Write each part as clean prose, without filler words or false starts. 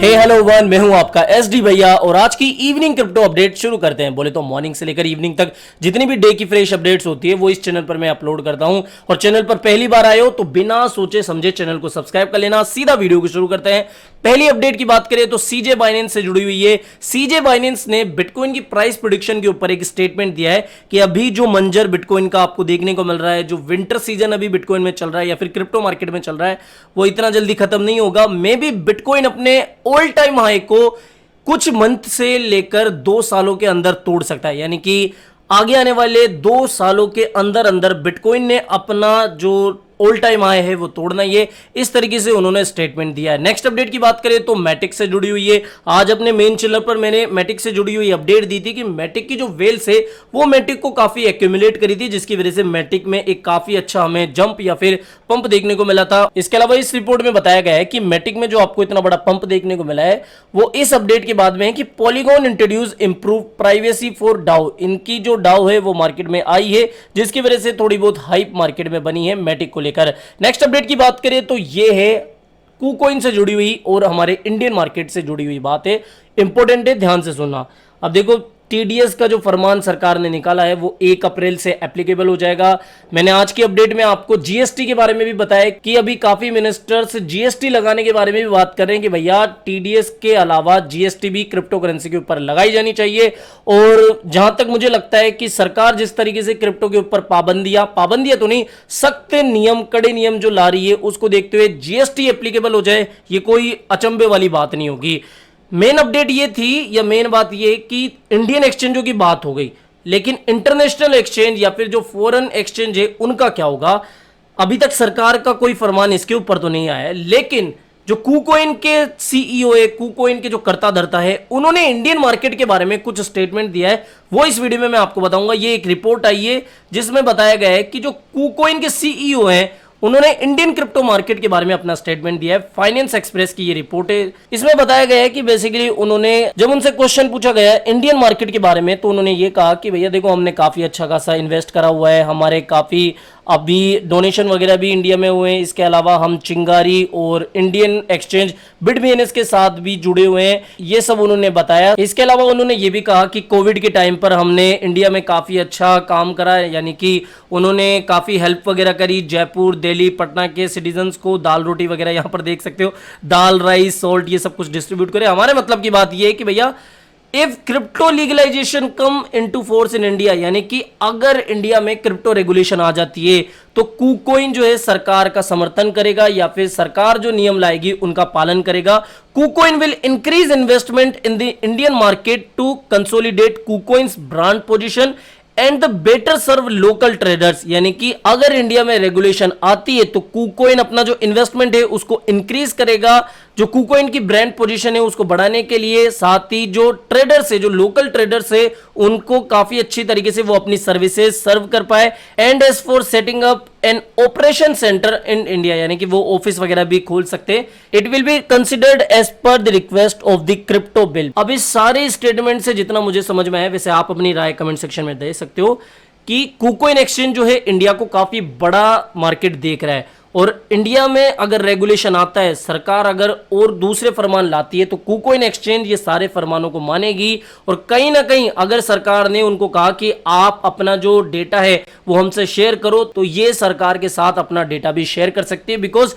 Hello one, मैं हूं आपका एसडी भैया और आज की इवनिंग क्रिप्टो अपडेट शुरू करते हैं। बोले तो मॉर्निंग से लेकर इवनिंग तक जितनी भी डे की फ्रेश अपडेट्स होती है वो इस चैनल पर मैं अपलोड करता हूं। और चैनल पर पहली बार आए हो तो बिना सोचे समझे चैनल को सब्सक्राइब कर लेना। सीधा वीडियो को शुरू करते हैं। पहली अपडेट की बात करें तो सीजे बाइनेंस से जुड़ी हुई है। सीजे बाइनेंस ने बिटकॉइन की प्राइस प्रेडिक्शन के ऊपर एक स्टेटमेंट दिया है कि अभी जो मंजर बिटकॉइन का आपको देखने को मिल रहा है, जो विंटर सीजन अभी बिटकॉइन में चल रहा है या फिर क्रिप्टो मार्केट में चल रहा है, वो इतना जल्दी खत्म नहीं होगा। मे बी बिटकॉइन अपने ऑल टाइम हाई को कुछ मंथ से लेकर 2 सालों के अंदर तोड़ सकता है। यानी कि आगे आने वाले 2 सालों के अंदर अंदर बिटकॉइन ने अपना जो ऑल टाइम हाई है वो तोड़ना ही है। इस तरीके से उन्होंने स्टेटमेंट दिया है। नेक्स्ट अपडेट की बात करें तो मैटिक से जुड़ी हुई है। आज अपने मेन चैनल पर मैंने मैटिक से जुड़ी हुई अपडेट दी थी कि मैटिक की जो वेल्स है वो मैटिक को काफी एक्यूमुलेट करी थी, जिसकी वजह से मैटिक में एक काफी अच्छा हमें जंप या फिर पंप देखने को मिला था। इसके अलावा इस रिपोर्ट में बताया गया है कि मैटिक में जो आपको इतना बड़ा पंप देखने को मिला है वो इस अपडेट के बाद में है कि polygon introduce improve privacy for डाउ। इनकी जो डाउ है वो मार्केट में आई है, जिसकी वजह से थोड़ी बहुत हाइप मार्केट में बनी है मैटिक को लेकर। नेक्स्ट अपडेट की बात करें तो ये है कुकॉइन से जुड़ी हुई और हमारे इंडियन मार्केट से जुड़ी हुई बात है। इंपॉर्टेंट है, ध्यान से सुनना। अब देखो, टीडीएस का जो फरमान सरकार ने निकाला है वो 1 अप्रैल से एप्लीकेबल हो जाएगा। मैंने आज की अपडेट में आपको जीएसटी के बारे में भी बताया कि अभी काफी मिनिस्टर्स जीएसटी लगाने के बारे में भी बात कर रहे हैं कि भैया टीडीएस के अलावा जीएसटी भी क्रिप्टो करेंसी के ऊपर लगाई जानी चाहिए। और जहां तक मुझे लगता है कि सरकार जिस तरीके से क्रिप्टो के ऊपर पाबंदियां तो नहीं, सख्त नियम, कड़े नियम जो ला रही है उसको देखते हुए जीएसटी एप्लीकेबल हो जाए, ये कोई अचंभे वाली बात नहीं होगी। मेन अपडेट ये थी या मेन बात ये कि इंडियन एक्सचेंजों की बात हो गई, लेकिन इंटरनेशनल एक्सचेंज या फिर जो फॉरेन एक्सचेंज है उनका क्या होगा? अभी तक सरकार का कोई फरमान इसके ऊपर तो नहीं आया है, लेकिन जो कुकॉइन के सीईओ है, कुकॉइन के जो कर्ता धर्ता है, उन्होंने इंडियन मार्केट के बारे में कुछ स्टेटमेंट दिया है। वो इस वीडियो में मैं आपको बताऊंगा। ये एक रिपोर्ट आई है जिसमें बताया गया है कि जो कुकॉइन के सीईओ हैं उन्होंने इंडियन क्रिप्टो मार्केट के बारे में अपना स्टेटमेंट दिया है। फाइनेंस एक्सप्रेस की ये रिपोर्ट है। इसमें बताया गया है कि बेसिकली उन्होंने, जब उनसे क्वेश्चन पूछा गया इंडियन मार्केट के बारे में, तो उन्होंने ये कहा कि भैया देखो, हमने काफी अच्छा खासा इन्वेस्ट करा हुआ है, हमारे काफी अभी डोनेशन वगैरह भी इंडिया में हुए हैं। इसके अलावा हम चिंगारी और इंडियन एक्सचेंज बिटबीएनएस के साथ भी जुड़े हुए हैं, ये सब उन्होंने बताया। इसके अलावा उन्होंने ये भी कहा कि कोविड के टाइम पर हमने इंडिया में काफी अच्छा काम करा है, यानी कि उन्होंने काफी हेल्प वगैरह करी। जयपुर, दिल्ली, पटना के सिटीजन्स को दाल रोटी वगैरह, यहाँ पर देख सकते हो, दाल, राइस, सॉल्ट, ये सब कुछ डिस्ट्रीब्यूट करे। हमारे मतलब की बात ये है कि भैया if crypto legalisation come into force in India, यानी कि अगर इंडिया में क्रिप्टो रेगुलेशन आ जाती है तो कुकॉइन जो है सरकार का समर्थन करेगा या फिर सरकार जो नियम लाएगी उनका पालन करेगा। KuCoin will increase investment in the Indian market to consolidate KuCoin's brand position and the better serve local traders. यानी कि अगर इंडिया में रेगुलेशन आती है तो कुकॉइन अपना जो इन्वेस्टमेंट है उसको इंक्रीज करेगा, जो कुकॉइन की ब्रांड पोजीशन है उसको बढ़ाने के लिए, साथ ही जो ट्रेडर्स है, जो लोकल ट्रेडर्स है, उनको काफी अच्छी तरीके से वो अपनी सर्विसेज सर्व कर पाए। And as for setting up an operation centre in India, यानी कि वो ऑफिस वगैरह भी खोल सकते हैं। It will be considered as per the request of the crypto bill. अब इस सारे स्टेटमेंट से जितना मुझे समझ में आया, वैसे आप अपनी राय कमेंट सेक्शन में दे सकते हो, कि कुकॉइन एक्सचेंज जो है इंडिया को काफी बड़ा मार्केट देख रहा है। और इंडिया में अगर रेगुलेशन आता है, सरकार अगर और दूसरे फरमान लाती है, तो कुकॉइन एक्सचेंज ये सारे फरमानों को मानेगी। और कहीं ना कहीं अगर सरकार ने उनको कहा कि आप अपना जो डेटा है वो हमसे शेयर करो, तो ये सरकार के साथ अपना डेटा भी शेयर कर सकती है। बिकॉज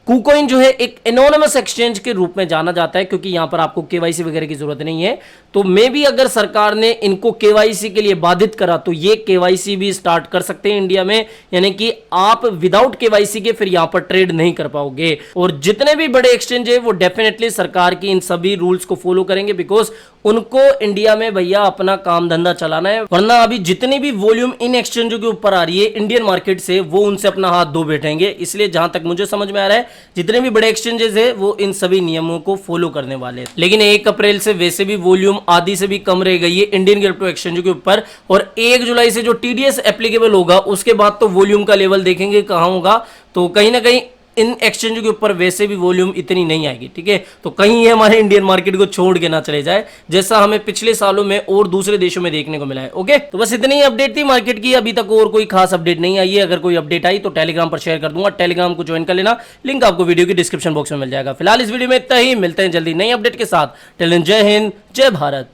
कुकॉइन जो है एक एनोनिमस एक्सचेंज के रूप में जाना जाता है, क्योंकि यहां पर आपको केवाईसी वगैरह की जरूरत नहीं है। तो मे भी अगर सरकार ने इनको केवाईसी के लिए बाधित करा तो ये केवाईसी भी स्टार्ट कर सकते हैं इंडिया में, यानी कि आप विदाउट केवाईसी के फिर यहां पर ट्रेड नहीं कर पाओगे। और जितने भी बड़े एक्सचेंज है वो डेफिनेटली सरकार की इन सभी रूल्स को फॉलो करेंगे, बिकॉज उनको इंडिया में भैया अपना काम धंधा चलाना है। वरना अभी जितनी भी वॉल्यूम इन एक्सचेंजों के ऊपर आ रही है इंडियन मार्केट से, वो उनसे अपना हाथ धो बैठेंगे। इसलिए जहां तक मुझे समझ में आ रहा है, जितने भी बड़े एक्सचेंजेस है वो इन सभी नियमों को फॉलो करने वाले हैं। लेकिन 1 अप्रैल से वैसे भी वॉल्यूम आधी से भी कम रह गई है इंडियन क्रिप्टो एक्सचेंजों के ऊपर, और 1 जुलाई से जो टीडीएस एप्लीकेबल होगा उसके बाद तो वॉल्यूम का लेवल देखेंगे कहां होगा। तो कहीं ना कहीं इन एक्सचेंजों के ऊपर वैसे भी वॉल्यूम इतनी नहीं आएगी, ठीक है। तो कहीं ये हमारे इंडियन मार्केट को छोड़ के ना चले जाए, जैसा हमें पिछले सालों में और दूसरे देशों में देखने को मिला है। ओके, तो बस इतनी ही अपडेट थी मार्केट की, अभी तक और कोई खास अपडेट नहीं आई है। अगर कोई अपडेट आई तो टेलीग्राम पर शेयर कर दूंगा, टेलीग्राम को ज्वाइन कर लेना, लिंक आपको वीडियो की डिस्क्रिप्शन बॉक्स में मिल जाएगा। फिलहाल इस वीडियो में इतना ही, मिलते हैं जल्दी नई अपडेट के साथ। टिल देन जय हिंद, जय भारत।